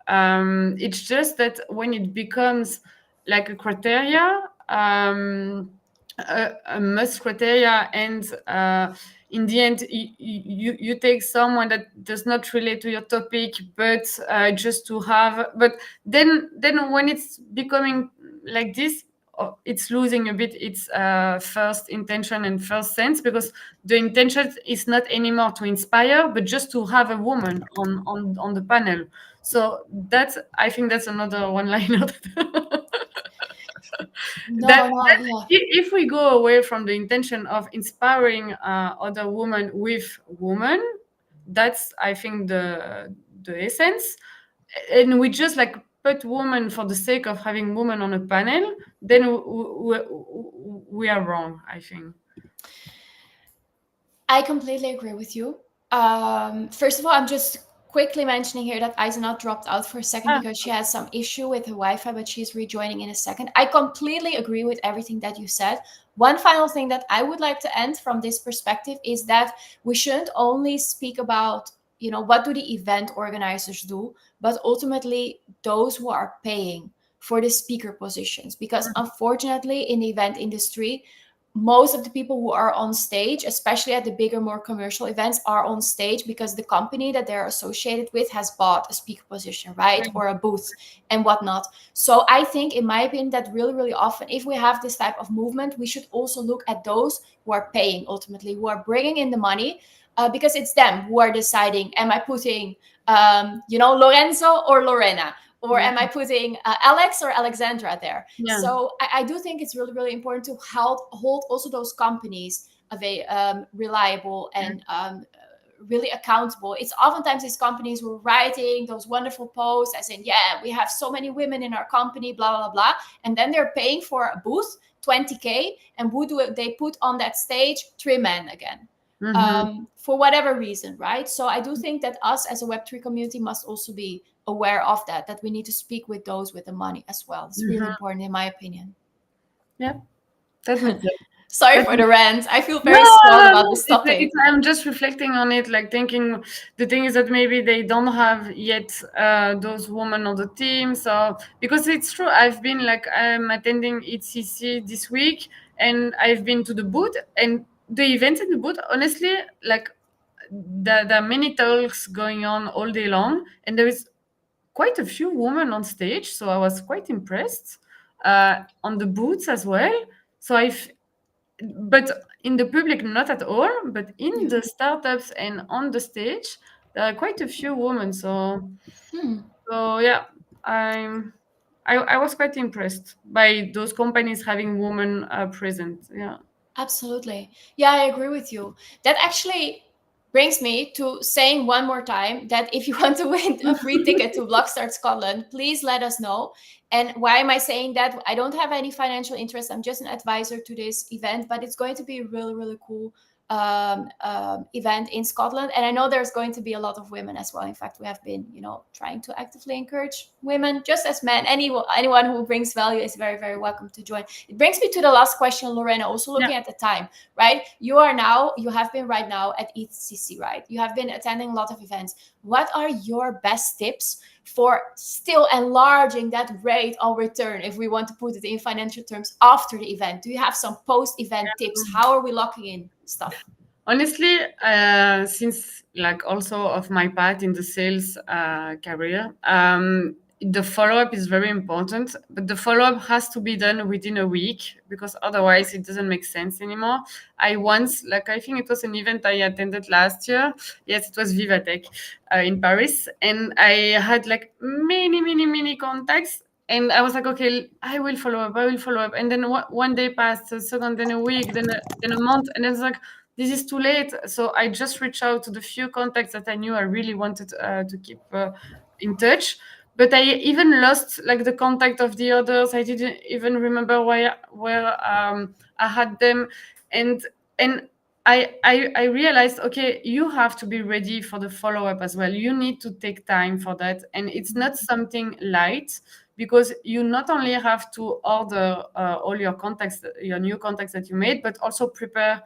[SPEAKER 3] It's just that when it becomes like a criteria, a must criteria, and in the end you take someone that does not relate to your topic, but just to have, but then when it's becoming like this, it's losing a bit its first intention and first sense, because the intention is not anymore to inspire, but just to have a woman on the panel. So I think that's another one-liner. If we go away from the intention of inspiring other women with women, that's, I think, the essence. And we just put women for the sake of having women on a panel, then we are wrong, I think.
[SPEAKER 1] I completely agree with you. First of all, I'm just quickly mentioning here that Aizenat dropped out for a second because she has some issue with her Wi-Fi, but she's rejoining in a second. I completely agree with everything that you said. One final thing that I would like to end from this perspective is that we shouldn't only speak about, what do the event organizers do, but ultimately those who are paying for the speaker positions. Because unfortunately, in the event industry, most of the people who are on stage, especially at the bigger, more commercial events, are on stage because the company that they're associated with has bought a speaker position, right? Or a booth and whatnot. So I think, in my opinion, that really, really often, if we have this type of movement, we should also look at those who are paying, ultimately, who are bringing in the money, because it's them who are deciding, am I putting, Lorenzo or Lorena? or am I putting Alex or Alexandra there?
[SPEAKER 3] Yeah.
[SPEAKER 1] So I do think it's really, really important to hold also those companies reliable and really accountable. It's oftentimes these companies who are writing those wonderful posts as in, yeah, we have so many women in our company, blah, blah, blah. And then they're paying for a booth, 20K, and who do they put on that stage? 3 men again. For whatever reason, right? So I do think that us as a Web3 community must also be aware of that we need to speak with those with the money as well. It's really important in my opinion.
[SPEAKER 3] Yeah, that makes sense.
[SPEAKER 1] Sorry for the rant. I feel very strong about this topic.
[SPEAKER 3] I'm just reflecting on it, like thinking the thing is that maybe they don't have yet those women on the team. So because it's true, I've been like I'm attending ECC this week, and I've been to the booth, and the events in the booth. Honestly, like there are many talks going on all day long, and there is quite a few women on stage. So I was quite impressed on the booths as well. So but in the public not at all, but in the startups and on the stage there are quite a few women, so yeah, I was quite impressed by those companies having women present. Yeah,
[SPEAKER 1] absolutely. Yeah, I agree with you. That actually brings me to saying one more time that if you want to win a free ticket to BlockStart Scotland, please let us know. And why am I saying that? I don't have any financial interest. I'm just an advisor to this event, but it's going to be a really, really cool event in Scotland. And I know there's going to be a lot of women as well. In fact, we have been, trying to actively encourage women, just as men. Anyone who brings value is very, very welcome to join. It brings me to the last question, Lorena, also looking at the time, right? You have been right now at ECC, right? You have been attending a lot of events. What are your best tips for still enlarging that rate of return, if we want to put it in financial terms, after the event? Do you have some post-event tips? How are we locking in stuff?
[SPEAKER 3] Honestly, since like also of my part in the sales career, the follow-up is very important, but the follow-up has to be done within a week, because otherwise it doesn't make sense anymore. I think it was an event I attended last year. Yes, it was Vivatech in Paris, and I had like many contacts. And I was like, okay, I will follow up. And then one day passed, a second, then a week, then a month. And then it's like, this is too late. So I just reached out to the few contacts that I knew I really wanted to keep in touch. But I even lost like the contact of the others. I didn't even remember where I had them. And I realized, okay, you have to be ready for the follow-up as well. You need to take time for that. And it's not something light, because you not only have to order all your contacts, your new contacts that you made, but also prepare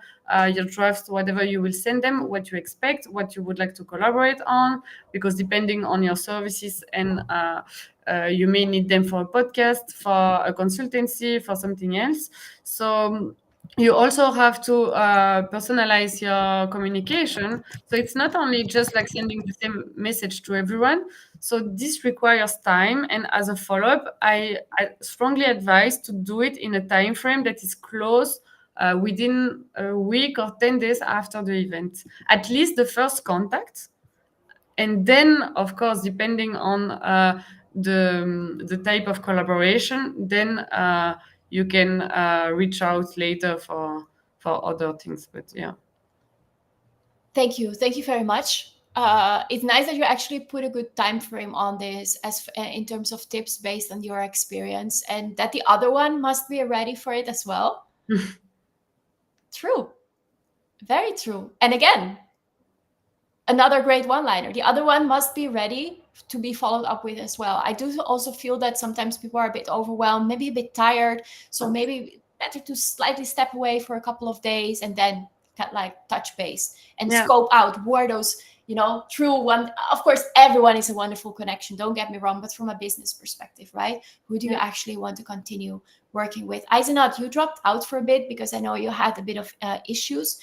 [SPEAKER 3] your drafts, whatever you will send them, what you expect, what you would like to collaborate on, because depending on your services, and you may need them for a podcast, for a consultancy, for something else. So you also have to personalize your communication. So it's not only just like sending the same message to everyone. So this requires time. And as a follow-up, I strongly advise to do it in a time frame that is close, within a week or 10 days after the event, at least the first contact. And then, of course, depending on the type of collaboration, then you can reach out later for other things. But yeah.
[SPEAKER 1] Thank you very much. It's nice that you actually put a good time frame on this, as in terms of tips based on your experience, and that the other one must be ready for it as well. True, very true. And again, another great one-liner. The other one must be ready to be followed up with as well. I do also feel that sometimes people are a bit overwhelmed, maybe a bit tired. So maybe better to slightly step away for a couple of days and then like touch base and scope out who are those, true one. Of course, everyone is a wonderful connection, don't get me wrong, but from a business perspective, right? Who do you actually want to continue working with? Eisenat, you dropped out for a bit because I know you had a bit of issues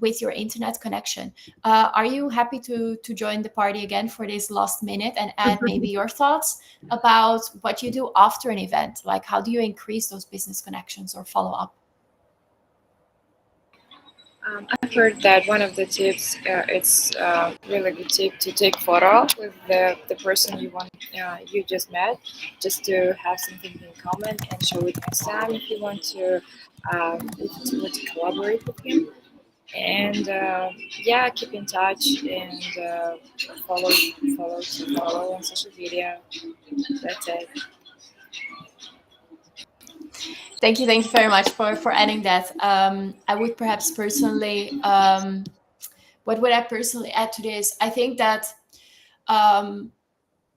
[SPEAKER 1] with your internet connection. Are you happy to join the party again for this last minute and add maybe your thoughts about what you do after an event? Like, how do you increase those business connections or follow up?
[SPEAKER 2] I've heard that one of the tips, it's really good tip to take photo with the person you just met, just to have something in common and show it next time if you want to collaborate with him. And yeah, keep in touch and follow on social media. That's it.
[SPEAKER 1] Thank you very much for adding that. I would perhaps personally, what would I personally add to this? I think that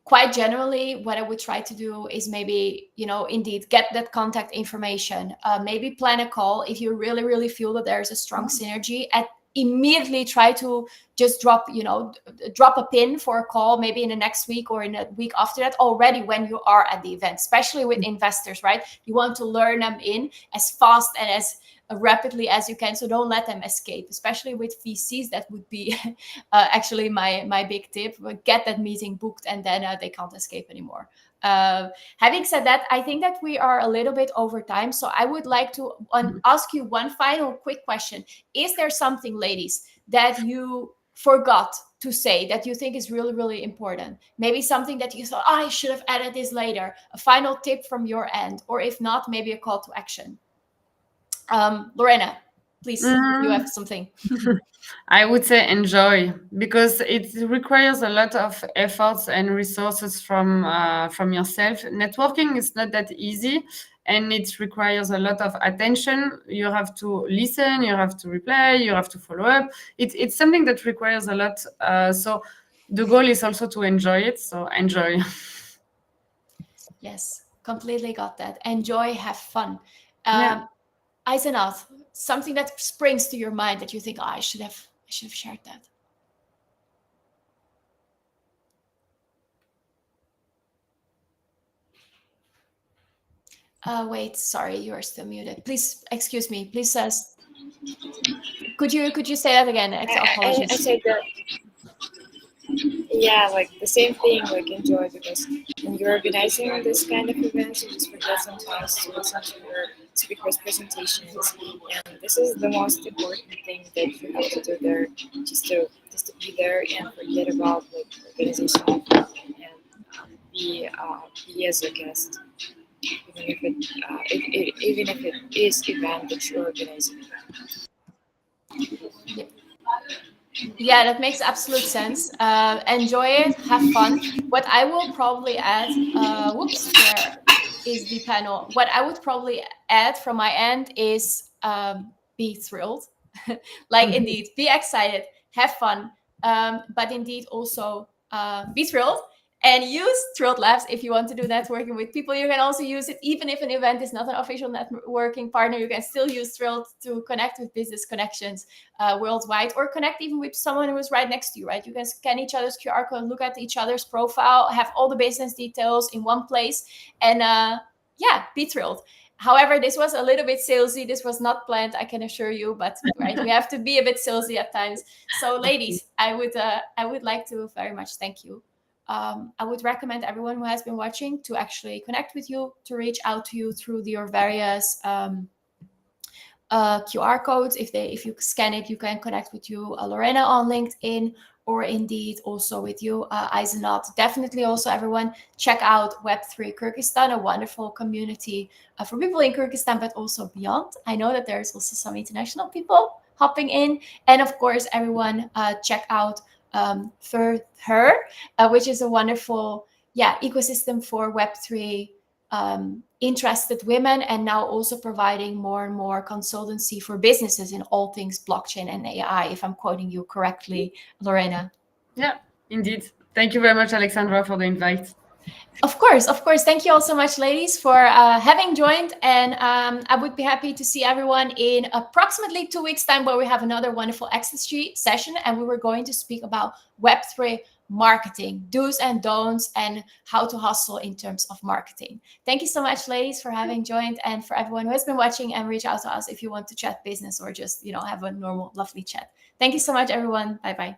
[SPEAKER 1] quite generally, what I would try to do is maybe, indeed get that contact information, maybe plan a call if you really, really feel that there's a strong synergy, and immediately try to just drop a pin for a call, maybe in the next week or in a week after that, already when you are at the event, especially with investors, right? You want to learn them in as fast and as rapidly as you can, so don't let them escape, especially with VCs. That would be actually my big tip. Get that meeting booked, and then they can't escape anymore. Having said that, I think that we are a little bit over time, so I would like to ask you one final quick question. Is there something, ladies, that you forgot to say that you think is really, really important? Maybe something that you thought, I should have added this later. A final tip from your end, or if not, maybe a call to action. Lorena, please, you have something.
[SPEAKER 3] I would say enjoy, because it requires a lot of efforts and resources from yourself. Networking is not that easy, and it requires a lot of attention. You have to listen, you have to reply, you have to follow up. It's something that requires a lot. So the goal is also to enjoy it. So enjoy.
[SPEAKER 1] Yes, completely got that. Enjoy, have fun.
[SPEAKER 3] Yeah.
[SPEAKER 1] Eisenath, something that springs to your mind that you think, I should have shared that. Wait, sorry, you are still muted. Please, excuse me. Please, could you say that again? Apologies.
[SPEAKER 2] I said that. Yeah, like the same thing, like enjoy, because when you're organizing this kind of events, you just forget sometimes to listen to your speakers' presentations, and this is the most important thing that you have to do there, just to be there and forget about like organization and be as a guest, even if it is event that you're organizing.
[SPEAKER 1] Yeah, that makes absolute sense. Enjoy it, have fun. What I will probably add, where is the panel? What I would probably add from my end is be thrilled. Like, indeed, be excited, have fun, but indeed also be thrilled. And use Thrilled Labs if you want to do networking with people. You can also use it even if an event is not an official networking partner. You can still use Thrilled to connect with business connections worldwide, or connect even with someone who is right next to you, right? You can scan each other's QR code, look at each other's profile, have all the business details in one place, and be thrilled. However, this was a little bit salesy. This was not planned, I can assure you, but right, we have to be a bit salesy at times. So ladies, I would like to very much thank you. I would recommend everyone who has been watching to actually connect with you, to reach out to you through your various QR codes. If you scan it, you can connect with you, Lorena, on LinkedIn, or indeed also with you, Eisenath. Definitely also, everyone, check out Web3 Kyrgyzstan, a wonderful community for people in Kyrgyzstan, but also beyond. I know that there's also some international people hopping in. And of course, everyone, check out Furt'Her, which is a wonderful ecosystem for Web3 interested women, and now also providing more and more consultancy for businesses in all things blockchain and AI, if I'm quoting you correctly, Lorena.
[SPEAKER 3] Yeah, indeed. Thank you very much, Alexandra, for the invite.
[SPEAKER 1] Of course. Thank you all so much, ladies, for having joined. And I would be happy to see everyone in approximately 2 weeks' time, where we have another wonderful EcstaSHE session. And we were going to speak about Web3 marketing, do's and don'ts, and how to hustle in terms of marketing. Thank you so much, ladies, for having joined, and for everyone who has been watching, and reach out to us if you want to chat business or just, have a normal, lovely chat. Thank you so much, everyone. Bye-bye.